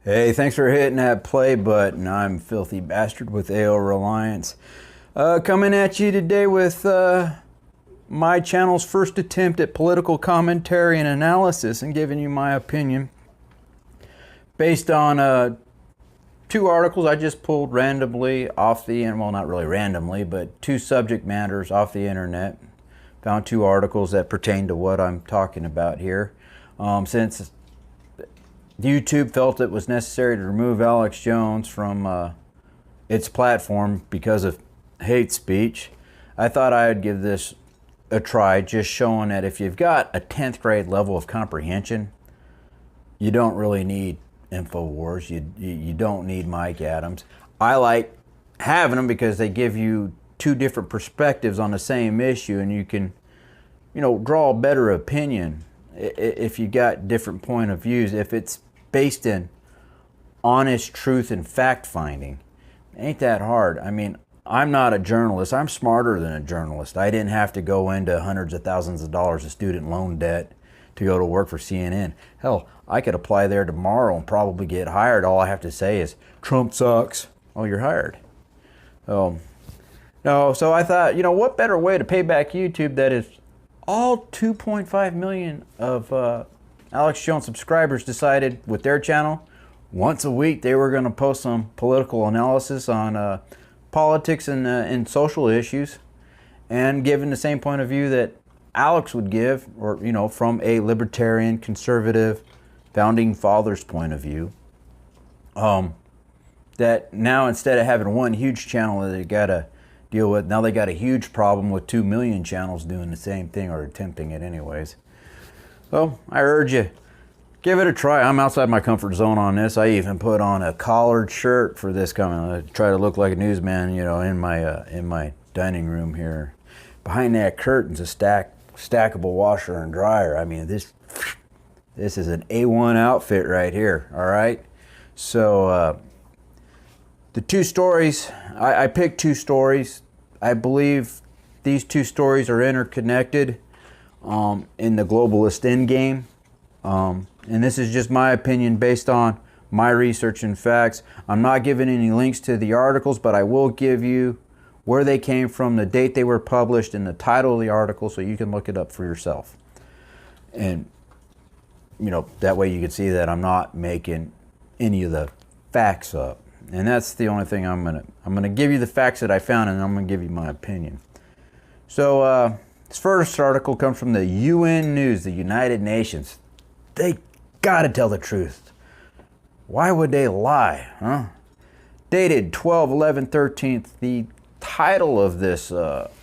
Hey, thanks for hitting that play button. I'm Filthy Bastard with AO Reliance. Coming at you today with my channel's first attempt at political commentary and analysis and giving you my opinion based on two articles I just pulled randomly off the, well, not really randomly, but two subject matters off the internet. Found two articles that pertain to what I'm talking about here. Since YouTube felt it was necessary to remove Alex Jones from its platform because of hate speech, I thought I'd give this a try, just showing that if you've got a 10th grade level of comprehension, you don't really need InfoWars. You don't need Mike Adams. I like having them because they give you two different perspectives on the same issue, and you can, draw a better opinion if you got different point of views, if it's based in honest truth and fact finding. Ain't that hard. I mean, I'm not a journalist. I'm smarter than a journalist. I didn't have to go into hundreds of thousands of dollars of student loan debt to go to work for CNN. Hell, I could apply there tomorrow and probably get hired. All I have to say is, Trump sucks. Oh, you're hired. No, so I thought, what better way to pay back YouTube that is all 2.5 million of Alex Jones subscribers decided with their channel once a week they were going to post some political analysis on politics and social issues, and given the same point of view that Alex would give, or from a libertarian, conservative, founding fathers point of view. That now instead of having one huge channel that they got to deal with, now they got a huge problem with 2 million channels doing the same thing or attempting it anyways. So I urge you, give it a try. I'm outside my comfort zone on this. I even put on a collared shirt for this coming. I try to look like a newsman, in my dining room here. Behind that curtain's a stackable washer and dryer. I mean, this is an A1 outfit right here. All right. So the two stories, I picked two stories. I believe these two stories are interconnected in the globalist endgame. And this is just my opinion based on my research and facts. I'm not giving any links to the articles, but I will give you where they came from, the date they were published, and the title of the article so you can look it up for yourself. And, that way you can see that I'm not making any of the facts up. And that's the only thing I'm gonna give you the facts that I found, and I'm gonna give you my opinion. So this first article comes from the UN News, the United Nations. They gotta tell the truth. Why would they lie, huh? Dated 12/11/13th, the title of this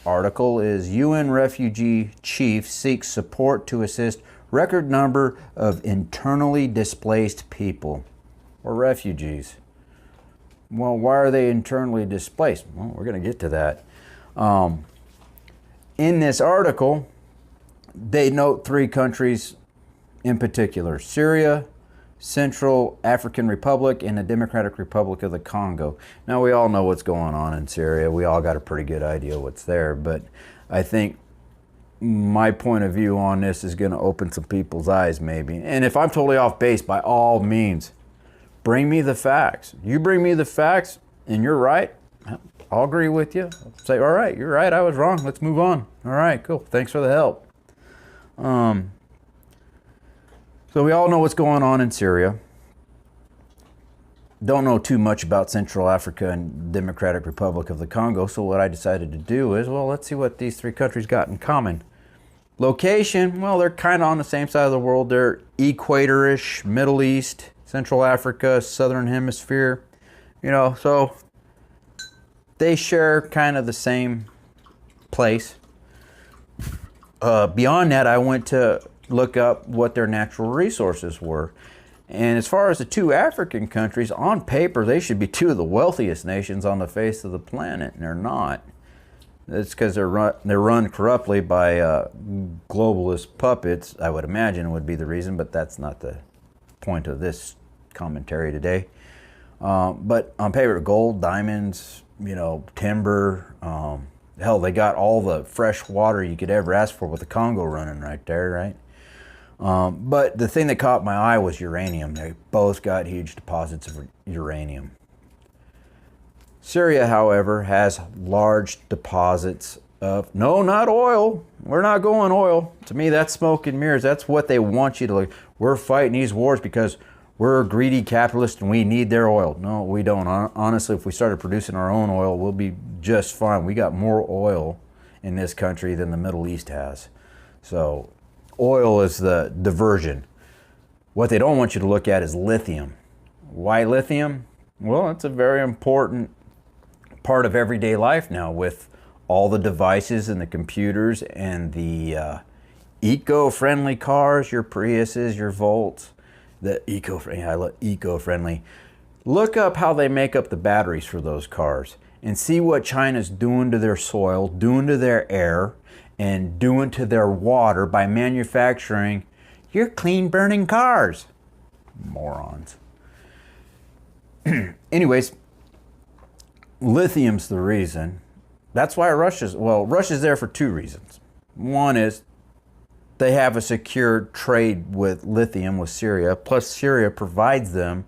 article is UN Refugee Chief Seeks Support to Assist Record Number of Internally Displaced People, or refugees. Well, why are they internally displaced? Well, we're going to get to that. In this article, they note three countries in particular: Syria, Central African Republic, and the Democratic Republic of the Congo. Now, we all know what's going on in Syria. We all got a pretty good idea what's there, but I think my point of view on this is going to open some people's eyes maybe. And if I'm totally off base, by all means, bring me the facts. You bring me the facts and you're right, I'll agree with you. I'll say, all right, you're right, I was wrong, let's move on. All right, cool, thanks for the help. So we all know what's going on in Syria. Don't know too much about Central Africa and Democratic Republic of the Congo, so what I decided to do is, well, let's see what these three countries got in common. Location, well, they're kind of on the same side of the world. They're equator-ish, Middle East, Central Africa, Southern Hemisphere, so they share kind of the same place. Beyond that, I went to look up what their natural resources were. And as far as the two African countries, on paper, they should be two of the wealthiest nations on the face of the planet, and they're not. It's because they're run corruptly by globalist puppets, I would imagine would be the reason, but that's not the point of this commentary today. But on paper, gold, diamonds, timber, hell, they got all the fresh water you could ever ask for with the Congo running right there, right? But the thing that caught my eye was uranium. They both got huge deposits of uranium. Syria, however, has large deposits of, no, not oil. We're not going oil. To me, that's smoke and mirrors. That's what they want you to look. We're fighting these wars because we're greedy capitalists and we need their oil. No, we don't. Honestly, if we started producing our own oil, we'll be just fine. We got more oil in this country than the Middle East has. So oil is the diversion. What they don't want you to look at is lithium. Why lithium? Well, it's a very important part of everyday life now with all the devices and the computers and the eco-friendly cars, your Priuses, your Volts, the eco-friendly. Look up how they make up the batteries for those cars and see what China's doing to their soil, doing to their air, and doing to their water by manufacturing your clean burning cars. Morons. Anyways, lithium's the reason. That's why Russia's there for two reasons. One is they have a secure trade with lithium with Syria, plus Syria provides them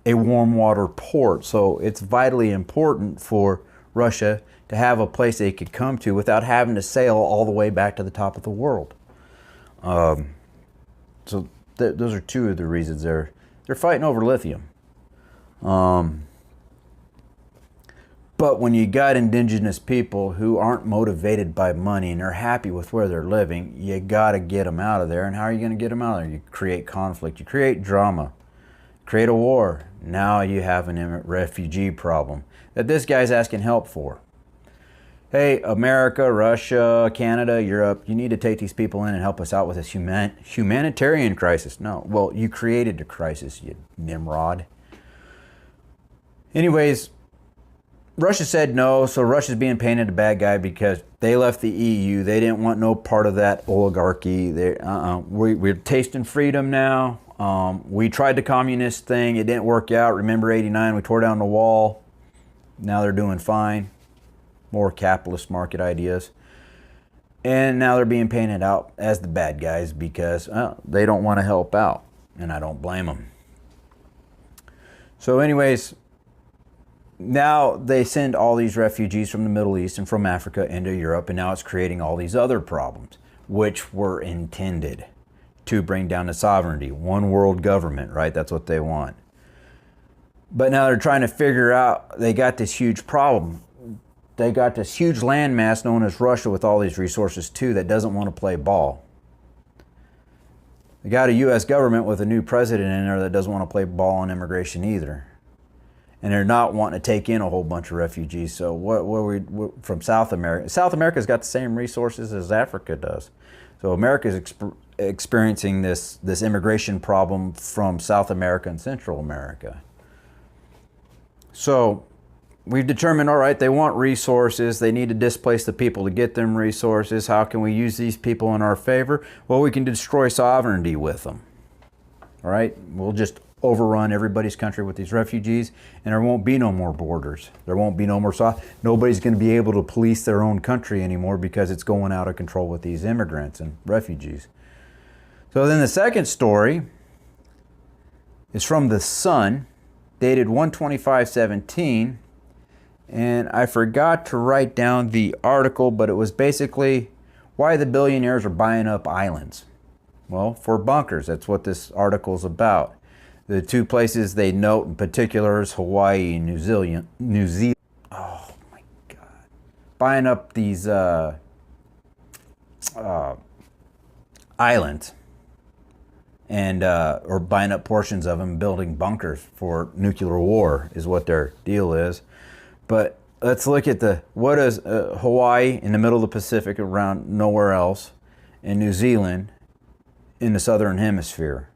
a warm water port. So it's vitally important for Russia to have a place they could come to without having to sail all the way back to the top of the world. Those are two of the reasons they're fighting over lithium. But when you got indigenous people who aren't motivated by money and they're happy with where they're living, you got to get them out of there. And how are you going to get them out of there? You create conflict, you create drama, create a war. Now you have an refugee problem that this guy's asking help for. Hey, America, Russia, Canada, Europe, you need to take these people in and help us out with this humanitarian crisis. No, well, you created the crisis, you Nimrod. Anyways, Russia said no, so Russia's being painted a bad guy because they left the EU. They didn't want no part of that oligarchy. We're tasting freedom now. We tried the communist thing. It didn't work out. Remember '89, we tore down the wall. Now they're doing fine. More capitalist market ideas. And now they're being painted out as the bad guys because they don't want to help out. And I don't blame them. So anyways, now they send all these refugees from the Middle East and from Africa into Europe, and now it's creating all these other problems, which were intended to bring down the sovereignty. One world government, right? That's what they want. But now they're trying to figure out, they got this huge problem. They got this huge landmass known as Russia with all these resources too that doesn't want to play ball. They got a U.S. government with a new president in there that doesn't want to play ball on immigration either. And they're not wanting to take in a whole bunch of refugees. So what from South America? South America's got the same resources as Africa does. So America's experiencing this immigration problem from South America and Central America. So we've determined, all right, they want resources. They need to displace the people to get them resources. How can we use these people in our favor? Well, we can destroy sovereignty with them. All right, we'll just overrun everybody's country with these refugees, and there won't be no more borders. There won't be no more nobody's going to be able to police their own country anymore because it's going out of control with these immigrants and refugees. So then the second story is from The Sun, dated 1/25/17, and I forgot to write down the article, but it was basically why the billionaires are buying up islands. Well, for bunkers, that's what this article is about. The two places they note in particular is Hawaii and New Zealand. Oh my God. Buying up these islands and or buying up portions of them, building bunkers for nuclear war is what their deal is. But let's look at what is Hawaii in the middle of the Pacific around nowhere else, and New Zealand in the southern hemisphere.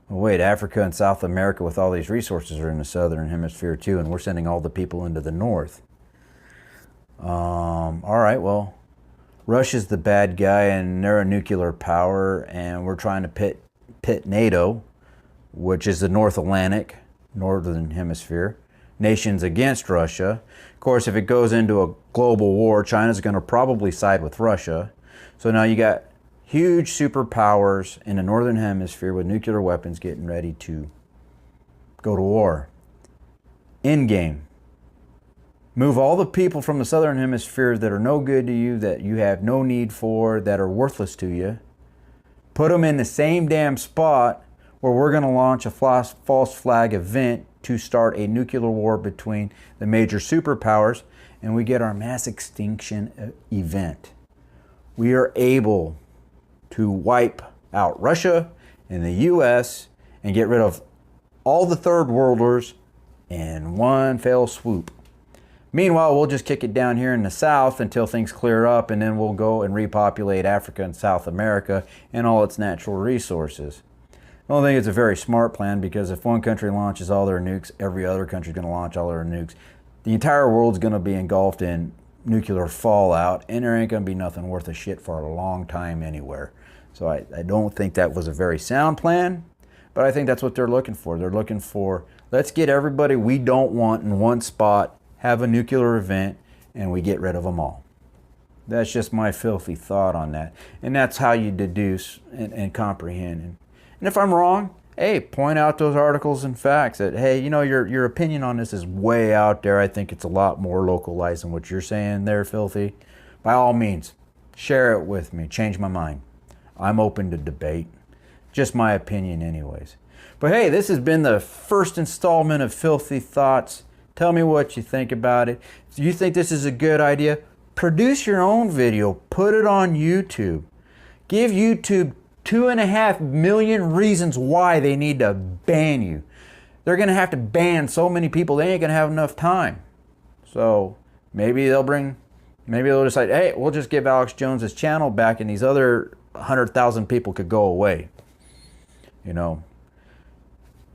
Well, wait, Africa and South America with all these resources are in the southern hemisphere too, and we're sending all the people into the north. All right, well, Russia's the bad guy and they're a nuclear power, and we're trying to pit NATO, which is the North Atlantic, northern hemisphere, nations against Russia. Of course, if it goes into a global war, China's going to probably side with Russia. So now you got huge superpowers in the Northern Hemisphere with nuclear weapons getting ready to go to war. Endgame. Move all the people from the Southern Hemisphere that are no good to you, that you have no need for, that are worthless to you. Put them in the same damn spot where we're going to launch a false flag event to start a nuclear war between the major superpowers, and we get our mass extinction event. We are able to wipe out Russia and the US and get rid of all the third worlders in one fell swoop. Meanwhile, we'll just kick it down here in the South until things clear up, and then we'll go and repopulate Africa and South America and all its natural resources. I don't think it's a very smart plan, because if one country launches all their nukes, every other country is going to launch all their nukes. The entire world's going to be engulfed in nuclear fallout, and there ain't going to be nothing worth a shit for a long time anywhere. So I don't think that was a very sound plan, but I think that's what they're looking for. They're looking for, let's get everybody we don't want in one spot, have a nuclear event, and we get rid of them all. That's just my filthy thought on that. And that's how you deduce and comprehend. And if I'm wrong, hey, point out those articles and facts that, hey, you know, your opinion on this is way out there. I think it's a lot more localized than what you're saying there, filthy. By all means, share it with me. Change my mind. I'm open to debate. Just my opinion anyways. But hey, this has been the first installment of Filthy Thoughts. Tell me what you think about it. If you think this is a good idea, produce your own video. Put it on YouTube. Give YouTube 2.5 million reasons why they need to ban you. They're going to have to ban so many people, they ain't going to have enough time. So maybe they'll decide, hey, we'll just give Alex Jones his channel back, and these other 100,000 people could go away. You know,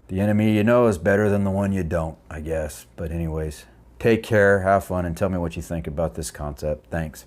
the enemy you know is better than the one you don't, I guess. But anyways, take care, have fun, and tell me what you think about this concept. Thanks.